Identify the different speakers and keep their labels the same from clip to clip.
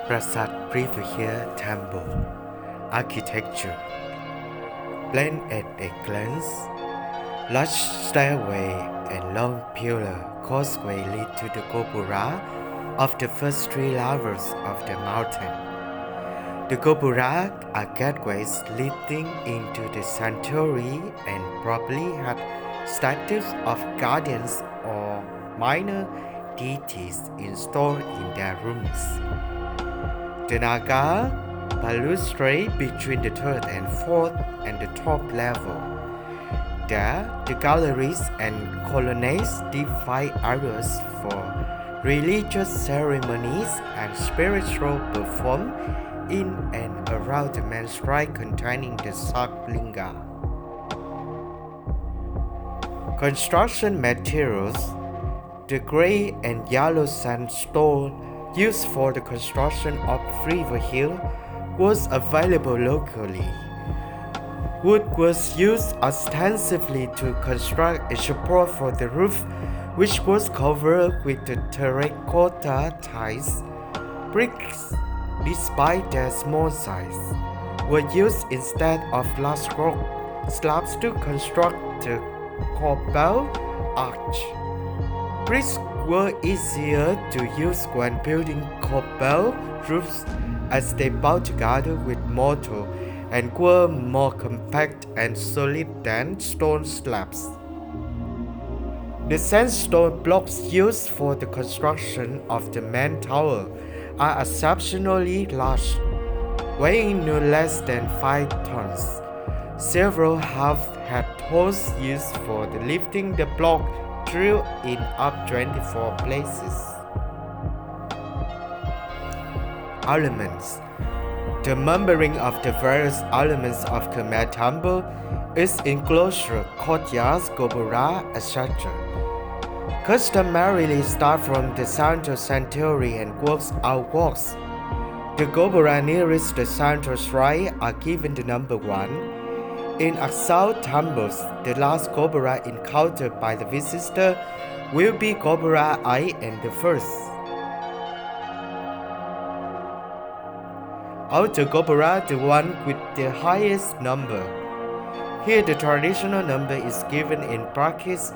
Speaker 1: Prasat Vihear temple architecture. Plain at a glance, large stairway and long pillar causeway lead to the gopura of the first three levels of the mountain. The gopura are gateways leading into the sanctuary and probably have statues of guardians or minor deities installed in their rooms. The Naga balustrade between the third and fourth and the top level. There, the galleries and colonnades divide areas for religious ceremonies and spiritual performed in and around the main shrine containing the Saklinga. Construction materials. The gray and yellow sandstone used for the construction of Vihear was available locally. Wood was used extensively to construct a support for the roof, which was covered with the terracotta tiles. Bricks, despite their small size, were used instead of large rock slabs to construct the corbel arch. Bricks were easier to use when building corbel roofs as they bound together with mortar and were more compact and solid than stone slabs. The sandstone blocks used for the construction of the main tower are exceptionally large, weighing no less than 5 tons. Several have had holes used for the lifting the block drilled in up 24 places. Elements. The numbering of the various elements of Khmer temple is enclosure, courtyards, gopura, etc. Customarily start from the central sanctuary and works outwards. The gopura nearest the central shrine are given the number 1. In exile temples, the last gopura encountered by the visitor will be gopura I and the first. Outer gopura, the one with the highest number. Here the traditional number is given in brackets,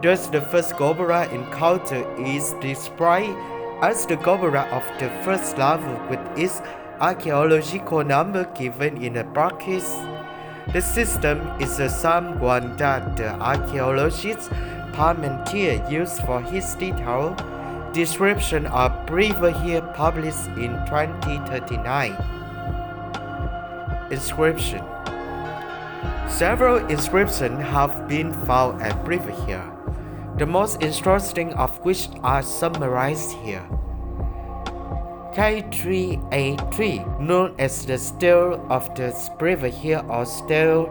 Speaker 1: thus the first gopura encounter is described as the gopura of the first level with its archaeological number given in the brackets. The system is the same one that the archaeologist Parmentier used for his detailed description of Vihear published in 2039. Inscription. Several inscriptions have been found at Vihear, the most interesting of which are summarized here. K3A3, known as the Stele of the Vihear or Stele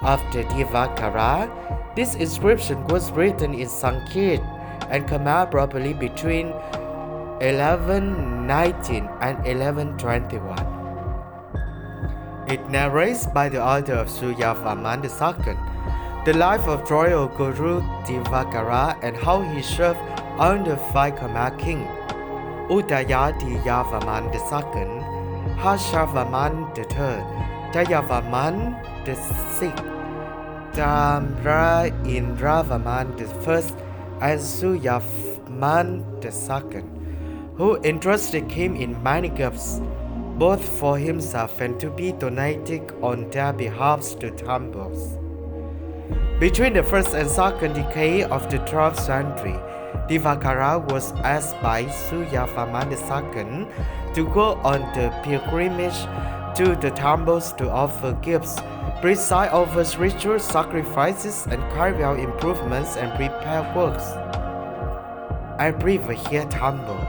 Speaker 1: of the Divakara. This inscription was written in Sanskrit and Khmer probably between 1119 and 1121. It narrates by the author of Suryavarman II the life of royal Guru Divakara and how he served under 5 Khmer kings. Udayati Yavarman II, Harshavarman III, Jayavarman VI, Damra Indravarman I, and Suryavarman II, who entrusted him in many gifts, both for himself and to be donated on their behalf to temples. Between the first and second decade of the 12th century, Divakara was asked by Suryavarman II to go on the pilgrimage to the temples to offer gifts, preside over ritual sacrifices, and carry out improvements and prepare works. At Vihear temple,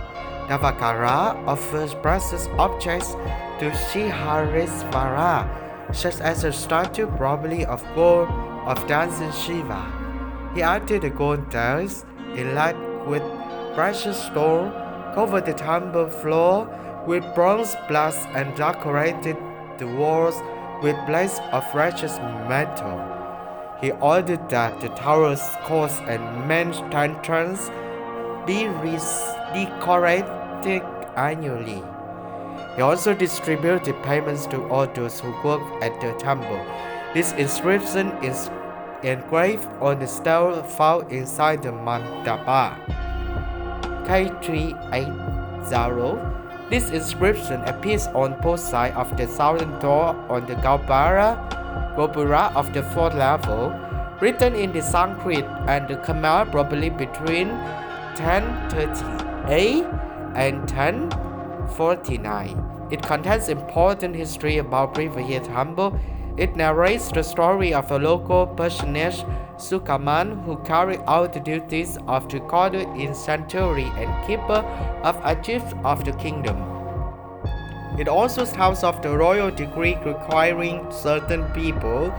Speaker 1: Divakara offers precious objects to Shiharesvara, such as a statue probably of gold of dancing Shiva. He added the gold tiles inlaid with precious stone, covered the temple floor with bronze plaques and decorated the walls with plates of precious metal. He ordered that the tower's course and main entrance be decorated annually. He also distributed payments to all those who worked at the temple. This inscription is engraved on the stele found inside the mandapa. K380. This inscription appears on both sides of the southern door on the Gopura of the fourth level, written in the Sanskrit and the Khmer probably between 1038 and 1049. It contains important history about Vihear temple. It narrates the story of a local personage, Sukaman, who carried out the duties of the god in sanctuary and keeper of Egypt of the kingdom. It also tells of the royal decree requiring certain people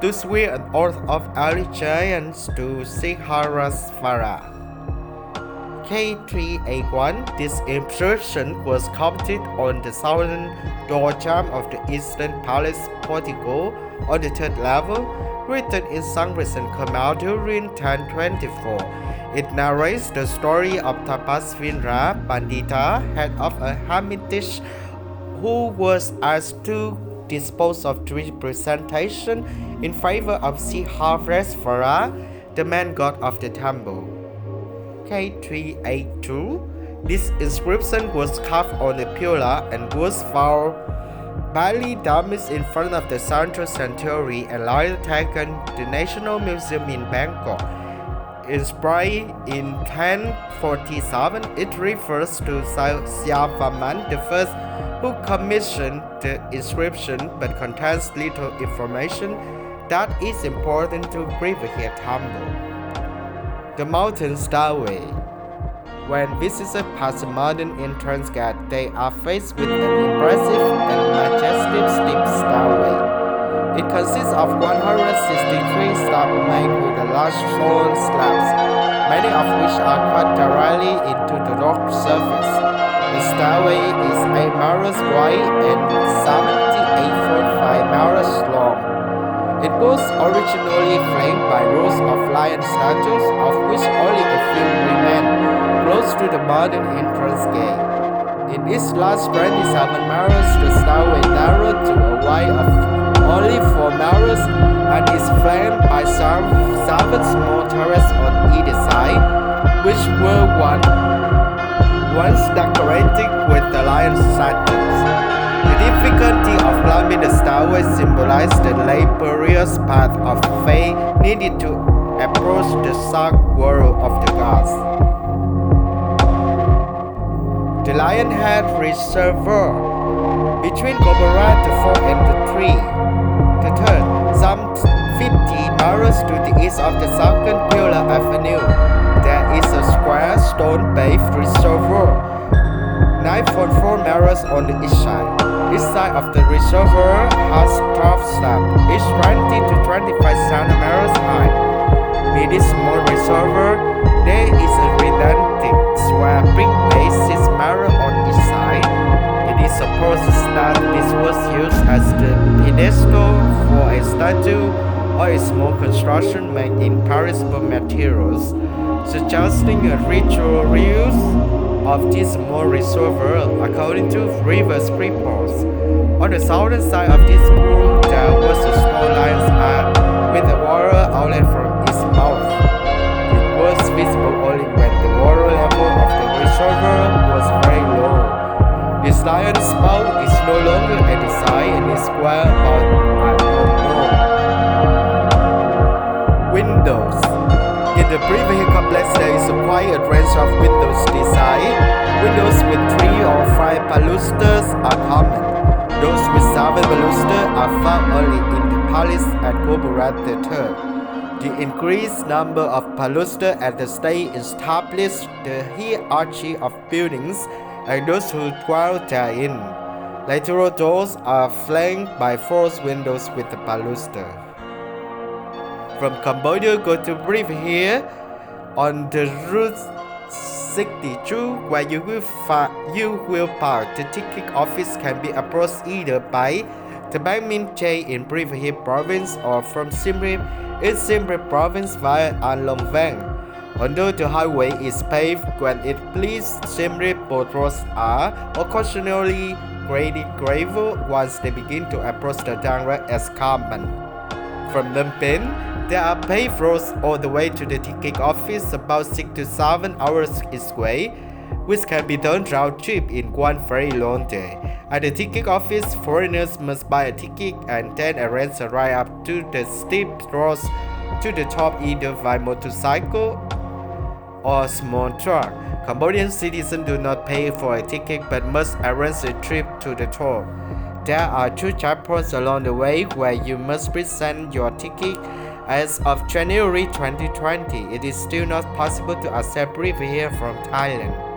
Speaker 1: to swear an oath of allegiance to Siharasvara. K381. This inscription was sculpted on the southern door jamb of the eastern palace portico on the third level, written in Sanskrit and Khmer during 1024. It narrates the story of Tapasvinra Pandita, head of a hermitage, who was asked to dispose of the representation in favor of Siharasvara, the man god of the temple. K382. This inscription was carved on a pillar and was found badly damaged in front of the central sanctuary and later taken to the National Museum in Bangkok. Inscribed in 1047, it refers to Siavaman I, who commissioned the inscription but contains little information that is important to Vihear temple. The mountain stairway. When visitors pass the modern entrance gate, they are faced with an impressive and majestic steep stairway. It consists of 163 steps made with large stone slabs, many of which are cut directly into the rock surface. The stairway is 8 miles wide and 78.5 miles long. It was originally flanked by rows of lion statues, of which only a few remain close to the modern entrance gate. In its last 27 miles, the stairway narrowed to a width of only 4 miles and is flanked by 7 small terraces on either side, which were once decorated with the lion statues. The difficulty of climbing the stairway symbolized the laborious path of faith needed to approach the dark world of the gods. The Lionhead Reservoir. Between Gopura the 4 and the 3rd, some 50 miles to the east of the second Pillar Avenue, there is a square stone-paved reservoir, 9.4 miles on the east side. Each side of the reservoir has 12 steps, each 20 to 25 centimeters high. In this small reservoir, there is a redundant square brick base 6 miles on each side. It is supposed that this was used as the pedestal for a statue or a small construction made in perishable materials, suggesting a ritual reuse of this small reservoir according to reverse reports. On the southern side of this pool, there was a small lion's head with a water outlet from its mouth. It was visible only when the water level of the reservoir was very low. This lion's mouth is no longer at the side and is square about unknown. Windows. In the Preah complex, there is a wide range of windows design. Windows with 3 or 5 balusters are common. Those with 7 balusters are found only in the palace at Gopura III. The increased number of balusters at the state established the hierarchy of buildings and those who dwell therein. Lateral doors are flanked by false windows with the baluster. From Cambodia, go to Vihear on the route 62, where you will park. The ticket office can be approached either by the Ban Min Chai in Vihear province or from Siem Reap in Siem Reap province via An Long Vang. Although the highway is paved when it leaves Siem Reap, both roads are occasionally graded gravel once they begin to approach the direct escarpment. From Phnom Penh, there are paved roads all the way to the ticket office about 6 to 7 hours each way, which can be done round trip in one very long day. At the ticket office, foreigners must buy a ticket and then arrange a ride up to the steep roads to the top either by motorcycle or small truck. Cambodian citizens do not pay for a ticket but must arrange a trip to the top. There are 2 checkpoints along the way where you must present your ticket. As of January 2020, it is still not possible to accept Vihear from Thailand.